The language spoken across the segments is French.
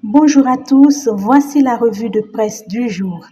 Bonjour à tous, voici la revue de presse du jour.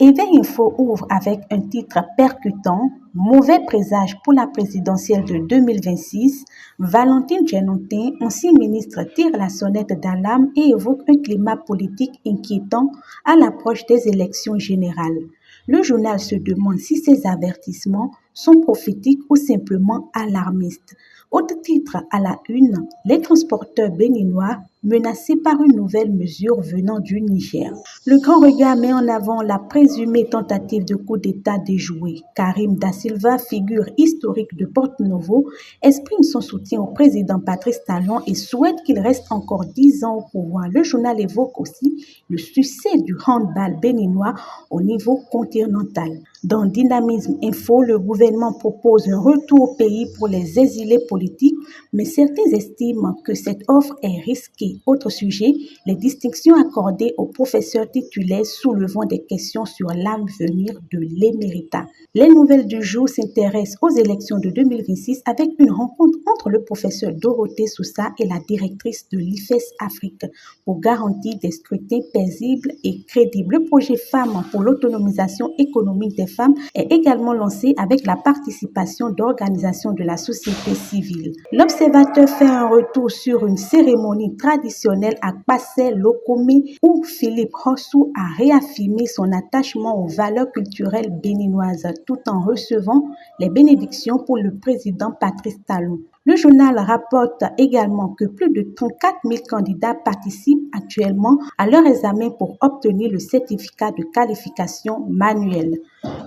Éveil Info ouvre avec un titre percutant, mauvais présage pour la présidentielle de 2026. Valentine Djenotin, ancien ministre, tire la sonnette d'alarme et évoque un climat politique inquiétant à l'approche des élections générales. Le journal se demande si ces avertissements sont prophétiques ou simplement alarmistes. Autre titre à la une, les transporteurs béninois menacés par une nouvelle mesure venant du Niger. Le Grand Regard met en avant la présumée tentative de coup d'État déjouée. Karim Da Silva, figure historique de Porto-Novo, exprime son soutien au président Patrice Talon et souhaite qu'il reste encore 10 ans au pouvoir. Le journal évoque aussi le succès du handball béninois au niveau continental. Dans Dynamisme Info, le gouvernement propose un retour au pays pour les exilés politiques, mais certains estiment que cette offre est risquée. Autre sujet, les distinctions accordées aux professeurs titulaires soulevant des questions sur l'avenir de l'éméritat. Les nouvelles du jour s'intéressent aux élections de 2026 avec une rencontre entre le professeur Dorothée Sousa et la directrice de l'IFES Afrique pour garantir des scrutins paisibles et crédibles. Le projet Femmes pour l'autonomisation économique des femmes est également lancé avec la participation d'organisations de la société civile. L'Observateur fait un retour sur une cérémonie traditionnelle à Passé-Locomé où Philippe Rossou a réaffirmé son attachement aux valeurs culturelles béninoises tout en recevant les bénédictions pour le président Patrice Talon. Le journal rapporte également que plus de 34 000 candidats participent actuellement à leur examen pour obtenir le certificat de qualification manuelle.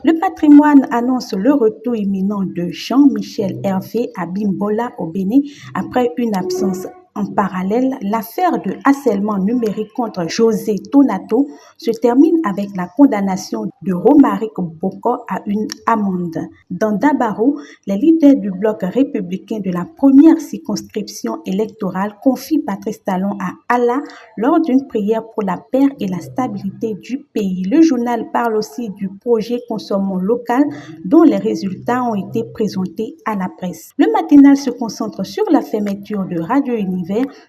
Le patrimoine annonce le retour imminent de Jean-Michel Hervé à Bimbola au Bénin après une absence. En parallèle, l'affaire de harcèlement numérique contre José Tonato se termine avec la condamnation de Romaric Boko à une amende. Dans Dabaro, les leaders du bloc républicain de la première circonscription électorale confient Patrice Talon à Allah lors d'une prière pour la paix et la stabilité du pays. Le journal parle aussi du projet Consommons local dont les résultats ont été présentés à la presse. Le matinal se concentre sur la fermeture de Radio Univers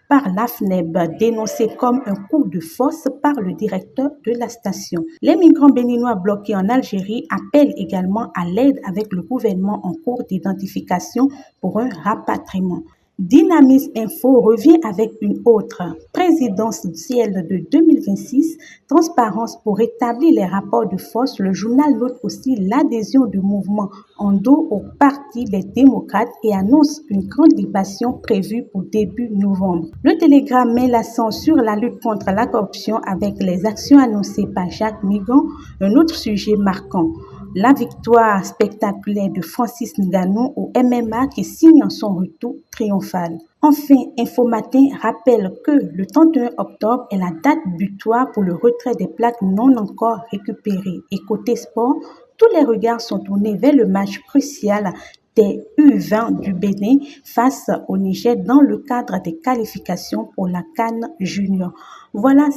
par l'AFNEB, dénoncé comme un coup de force par le directeur de la station. Les migrants béninois bloqués en Algérie appellent également à l'aide avec le gouvernement en cours d'identification pour un rapatriement. Dynamisme Info revient avec une autre présidentielle de 2026, transparence pour établir les rapports de force. Le journal note aussi l'adhésion du mouvement Endo au Parti des démocrates et annonce une grande libération prévue pour début novembre. Le Télégramme met l'accent sur la lutte contre la corruption avec les actions annoncées par Jacques Migan, un autre sujet marquant. La victoire spectaculaire de Francis Ngannou au MMA qui signe son retour triomphal. Enfin, Infomatin rappelle que le 31 octobre est la date butoir pour le retrait des plaques non encore récupérées. Et côté sport, tous les regards sont tournés vers le match crucial des U20 du Bénin face au Niger dans le cadre des qualifications pour la CAN Junior. Voilà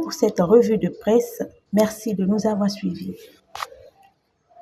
pour cette revue de presse. Merci de nous avoir suivis.